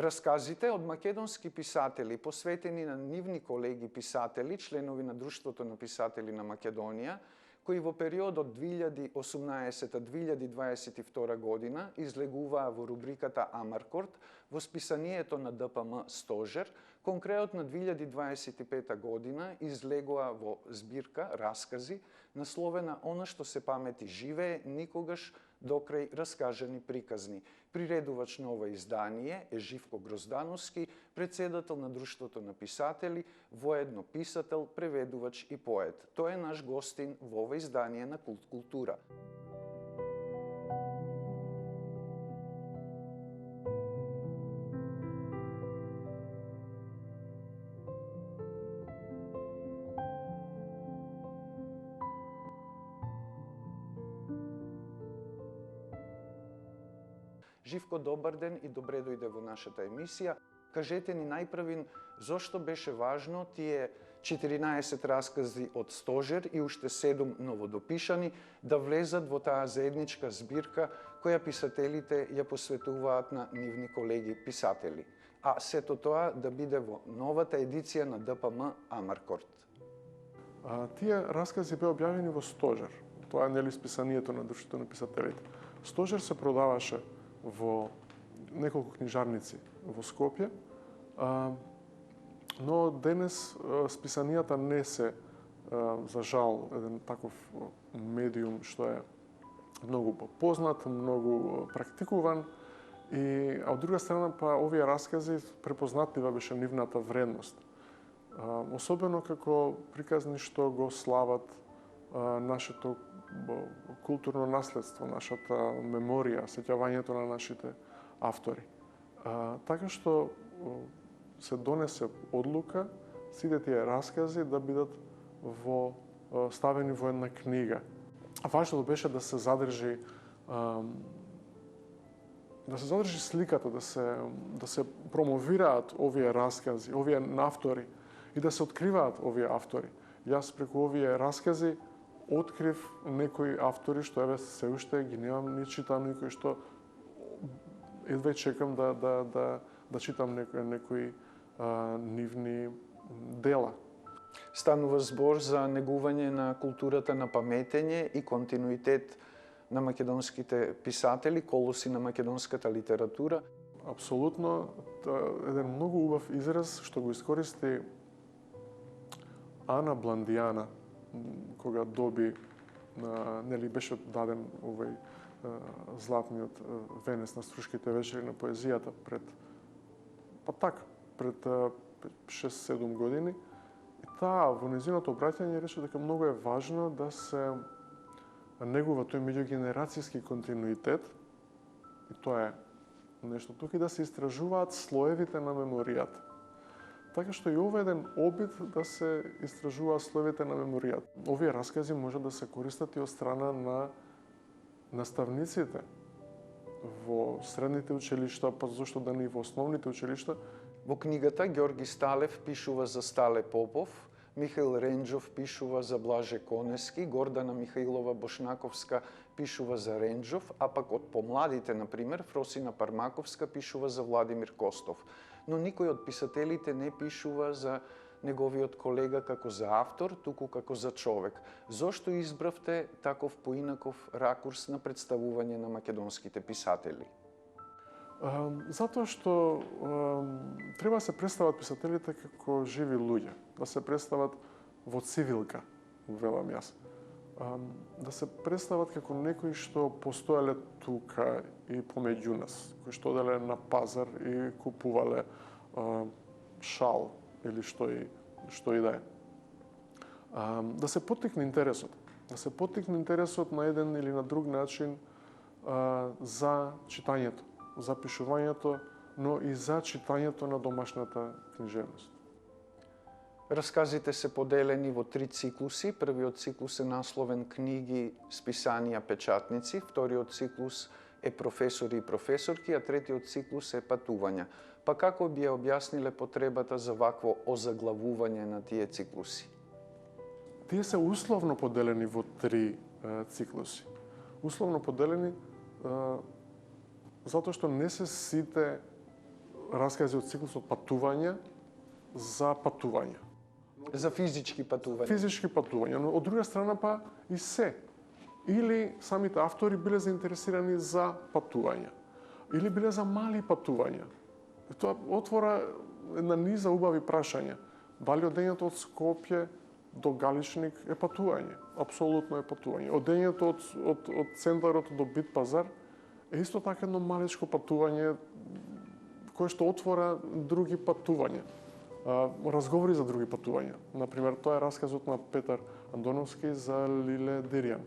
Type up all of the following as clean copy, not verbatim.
Расказите од македонски писатели, посветени на нивни колеги писатели, членови на Друштвото на писатели на Македонија, кои во периодот 2018-2022 година излегуваа во рубриката Амаркорд во списанието на ДПМ Стожер, конкретно на 2025 година излегува во збирка Раскази, насловена Она што се памети живее, никогаш докрај раскажани приказни. Приредувач на ова издание е Живко Гроздановски, председател на Друштвото на писатели, воедно писател, преведувач и поет. Тој е наш гостин во ова издание на Култ култура. Живко, добар ден и добре дојде во нашата емисија. Кажете ни најпрвин зошто беше важно тие 14 раскази од Стожер и уште 7 новодопишани да влезат во таа заедничка збирка која писателите ја посветуваат на нивни колеги писатели. А сето тоа да биде во новата едиција на ДПМ Амаркорд. Тие раскази беа објавени во Стожер. Тоа е нели списанието на Друштвото на писателите. Стожер се продаваше во неколку книжарници во Скопје, но денес списанијата не се, за жал, еден таков медиум што е многу познат, многу практикуван, а од друга страна па овие раскази препознатлива беше нивната вредност. Особено како приказни што го слават нашето културно наследство, нашата меморија, сеќавањето на нашите автори. Така што се донесе одлука сите тие раскази да бидат ставени во една книга. Важно беше да се задржи сликата, да се промовираат овие раскази, овие автори и да се откриваат овие автори. Јас преку овие раскази открив некои автори што еве се уште ги немам ни читано и кои што едва чекам да читам некои нивни дела. Станува збор за негување на културата на паметење и континуитет на македонските писатели, колоси на македонската литература. Апсолутно, еден многу убав израз што го искористи Ана Бландијана, кога доби, нели беше даден овој златниот венец на Струшките вечери на поезијата пред 6-7 години. И таа во незиното обраќање рече дека многу е важно да се негува тој меѓугенерацијски континуитет, и тоа е нешто тука, и да се истражуваат слоевите на меморијата. Така што и ова е еден обид да се истражуваат слоевите на меморијата. Овие раскази може да се користат и од страна на наставниците во средните училишта, па зошто да не и во основните училишта. Во книгата Ѓорги Сталев пишува за Стале Попов, Михаил Ренџов пишува за Блаже Конески, Гордана Михаилова Бошнаковска пишува за Ренџов, а пак од помладите, например, Фросина Пармаковска пишува за Владимир Костов. Но никој од писателите не пишува за неговиот колега како за автор, туку како за човек. Зошто избравте таков поинаков ракурс на представување на македонските писатели? Затоа што треба да се представат писателите како живи луѓе, да се представат во цивилка, велам јас. Да се представат како некои што постоеле тука и помеѓу нас, кои што оделе на пазар и купувале шал или што и да е. Да се поттикне интересот. Да се поттикне интересот на еден или на друг начин за читањето, за пишувањето, но и за читањето на домашната книжевност. Расказите се поделени во 3 циклуси. Првиот циклус е насловен Книги, списанија, печатници, вториот циклус е Професори и професорки, а третиот циклус е Патувања. Па како би ја објасниле потребата за вакво озаглавување на тие циклуси? Тие се условно поделени во 3 циклуси. Условно поделени затоа што не се сите раскази од циклусот патување за патување. За физички патувања. Физички патувања, но од друга страна па и се. Или самите автори биле заинтересирани за патување, или биле за мали патувања. И тоа отвора една низа убави прашања. Дали одењето од Скопје до Галичник е патување? Апсолутно е патување. Одењето од центарот до Бит пазар е исто така едно малечко патување кое што отвора други патувања. Разговори за други патувања. Например, тоа е расказот на Петар Андоновски за Лиле Деријан.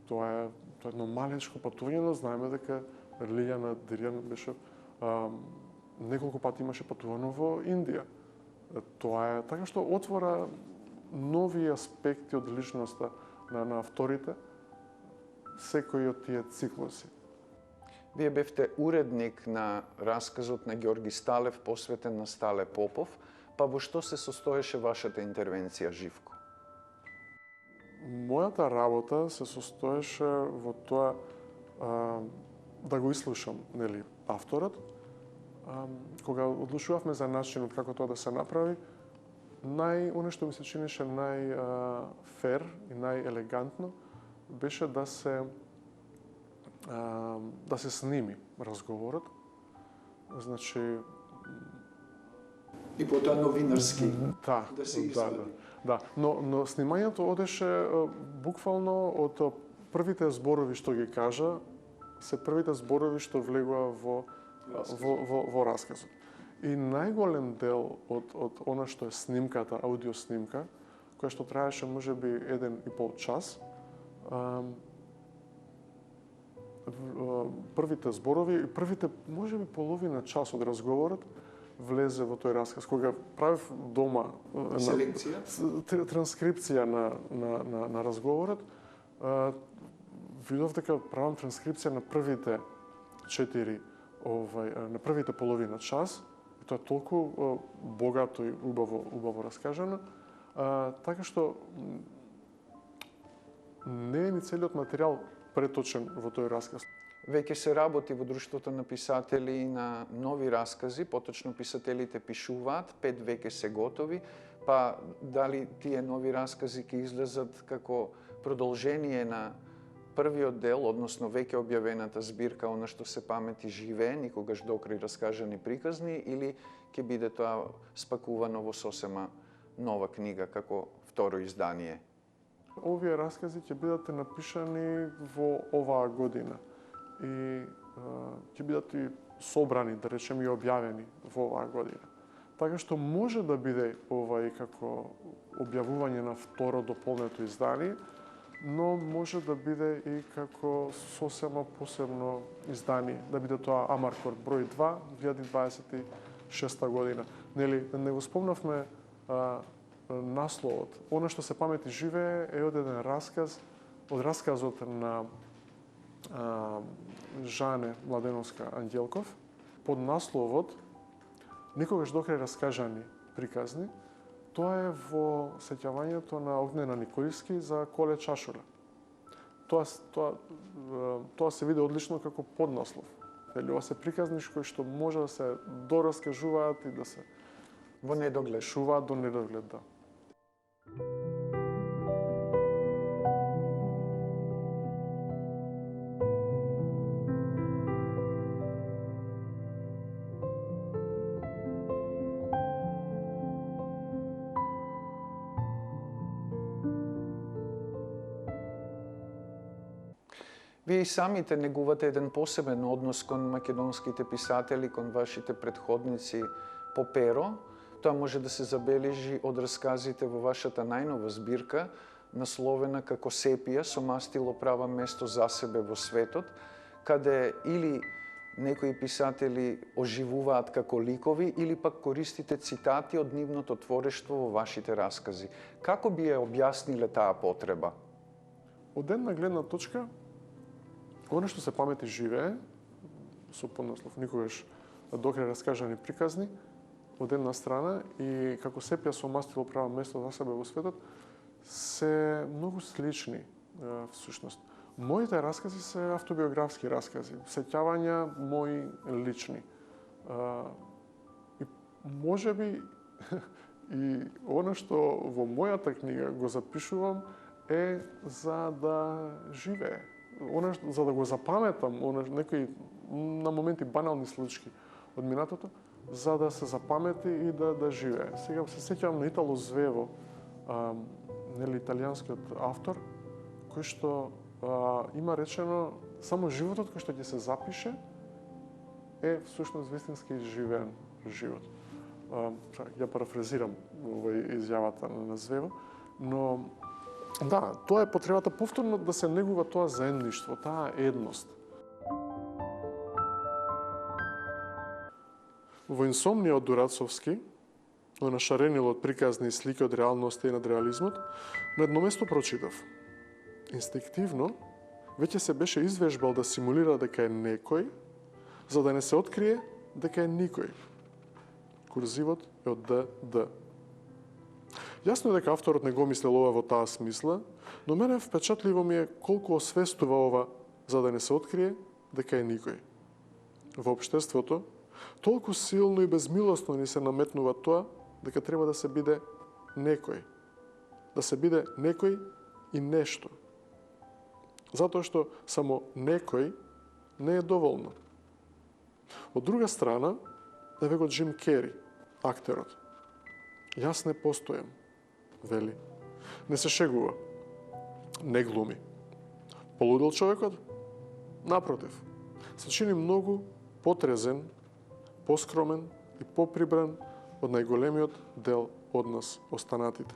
Тоа е едно малечко патување, но знаеме дека Лилјана Деријан беше неколку пати имаше патувано во Индија. Тоа е така што отвора нови аспекти од личноста на авторите секој од тие циклуси. Вие бевте уредник на расказот на Ѓорги Сталев посветен на Стале Попов, па во што се состоеше вашата интервенција, Живко? Мојата работа се состоеше во тоа да го изслушам, авторот. Кога одлучувавме за начинот како тоа да се направи, оно што ми се чинеше најфер и најелегантно беше да се сними разговорот. Значи и потоа новинарски да се извади. Да, но снимањето одеше буквално од првите зборови што ги кажа, се првите зборови што влегува во расказот. И најголем дел од она што е снимката, аудиоснимка, која што траеше можеби 1,5 час, првите зборови и првите можеби половина час од разговорот влезе во тој расказ. Кога правев дома транскрипција на разговорот, видов дека правам транскрипција на првите 4 на првите половина час. И тоа е толку богато и убаво раскажано, така што не е ни целиот материјал преточен во тој расказ. Веќе се работи во Друштвото на писатели и на нови раскази, поточно писателите пишуваат, 5 веќе се готови, па дали тие нови раскази ќе излезат како продолжение на првиот дел, односно веќе објавената збирка Она што се памети живее, никогаш докрај раскажани приказни, или ќе биде тоа спакувано во сосема нова книга како второ издание? Овие раскази ќе бидат напишани во оваа година и ќе бидат и собрани, да речем, и објавени во оваа година. Така што може да биде како објавување на второ дополнето издание, но може да биде и како сосема посебно издание, да биде тоа Амаркорд број 2, 2026 година. Не го спомнавме насловот. Она што се памети живее е од еден расказот на Жане Младеновска Ангелков, под насловот Никогаш докрај раскажани приказни. Тоа е во сеќавањето на Огнена Николиски за Коле Чашура. Тоа се види одлично како поднаслов. Ова се приказни кои што може да се дораскажуваат и да се во недоглед. Шуваат до недоглед, да. Вие и самите негувате еден посебен однос кон македонските писатели, кон вашите предходници по перо. Тоа може да се забележи од расказите во вашата најнова збирка, насловена како Сепија, со мастило права место за себе во светот, каде или некои писатели оживуваат како ликови, или пак користите цитати од нивното творештво во вашите раскази. Како би ја објасниле таа потреба? Од една гледна точка, Она што се памети живее, со поднаслов Никогаш докрај раскажани приказни, од една страна, и како Сепија со мастило права место за себе во светот, се многу слични всушност. Моите раскази се автобиографски раскази, сеќавања мои лични. И можеби и она што во мојата книга го запишувам е за да живее. За да го запаметам, некои на моменти банални случаи од минатото, за да се запамети и да живее. Сега се сеќавам на Итало Звево, италијанскиот автор, кој што има речено само животот кој што ќе се запише е всушност вистински живеен живот. Ја парафразирам изјавата на Звево, но да, тоа е потребата повторно да се негува тоа заедништво, таа едност. Во Инсомнија од Дурацовски, во нашаренило од приказни слики од реалноста и надреализмот, на едно место прочитав. Инстинктивно, веќе се беше извежбал да симулира дека е некој, за да не се открие дека е никој. Курзивот е од ДД. Јасно е дека авторот не го мислел ова во таа смисла, но мене впечатливо ми е колку освестува ова за да не се открие дека е никој. Во општеството, толку силно и безмилосно ни се наметнува тоа дека треба да се биде некој. Да се биде некој и нешто. Затоа што само некој не е доволно. Од друга страна, да векот Джим Кери, актерот. Јас не постојам, вели. Не се шегува. Не глуми. Полудел човекот? Напротив, се чини многу потрезен, поскромен и поприбран од најголемиот дел од нас, останатите.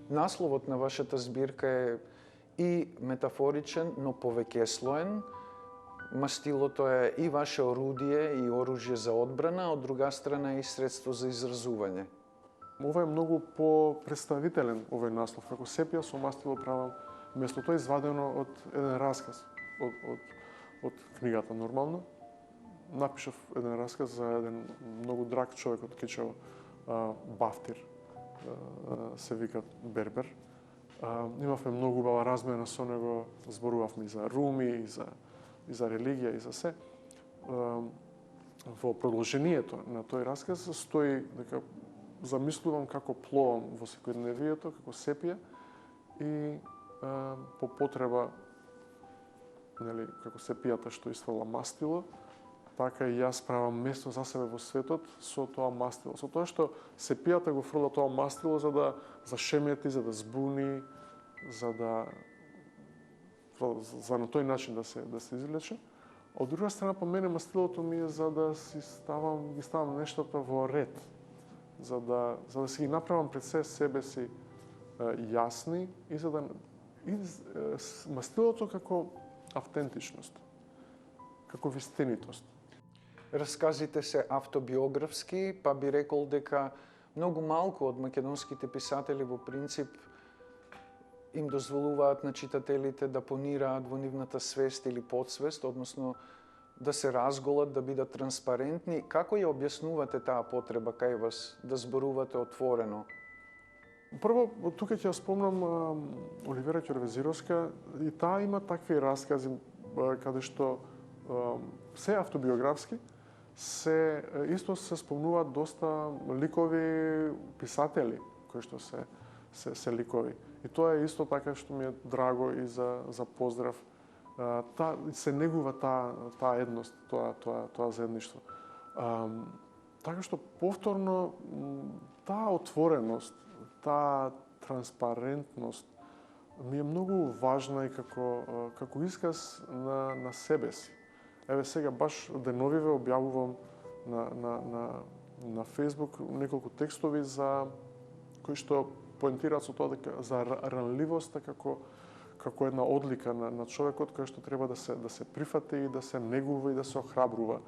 Насловот на вашата збирка е и метафоричен, но повеќеслоен. Мастилото е и ваше орудие и оружје за одбрана, од друга страна и средство за изразување. Ова е многу по-представителен овој наслов, како сепија со мастило правам место. Тоа е извадено од еден расказ, од книгата нормално. Напишав еден расказ за еден многу драг човек од Кечево, Бафтир, се вика Бербер. Имавме многу убава размена со него, зборувавме и за Руми, и за религија, и за се. Во продолжението на тој расказ стои дека замислувам како пловам во секојдневието, како сепија, и по потреба, како сепијата што изфрла мастило, така и јас правам место за себе во светот со тоа мастило. Со тоа што сепијата го фрла тоа мастило за да зашемети, за да збуни, за на тој начин да се излече. А од друга страна, по мене мастилото ми е за да ги ставам нештото во ред, за да си ги направам пред себе си јасни и за да мастилото како автентичност, како вистинитост. Расказите се автобиографски, па би рекол дека многу малку од македонските писатели во принцип им дозволуваат на читателите да понираат во нивната свест или подсвест, односно да се разголат, да бидат транспарентни. Како ја објаснувате таа потреба кај вас да зборувате отворено? Прво, тука ќе ја спомнам Оливера Ќорвезировска, и таа има такви раскази каде што се автобиографски, исто се спомнуваат доста ликови писатели кои што се ликови. И тоа е исто така што ми е драго и за поздрав. Се негува таа едност, тоа заедништво. Така што повторно таа отвореност, таа транспарентност ми е многу важна и како исказ на себе си. Еве сега баш деновиве објавувам на Facebook неколку текстови кои што поентираат со тоа дека за ранливоста како една одлика на човекот која што треба да се прифати и да се негува и да се охрабрува,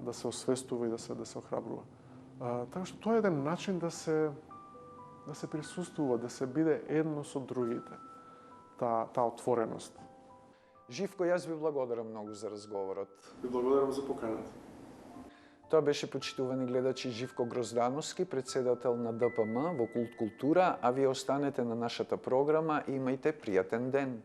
да се освестува и да се охрабрува. Така што тоа е еден начин да се присуствува, да се биде едно со другите, таа отвореност. Живко, јас ви благодарам многу за разговорот. Ви благодарам за поканата. Тоа беше, почитувани гледачи, Живко Гроздановски, председател на ДПМ во Култ Култура, а вие останете на нашата програма и имајте пријатен ден.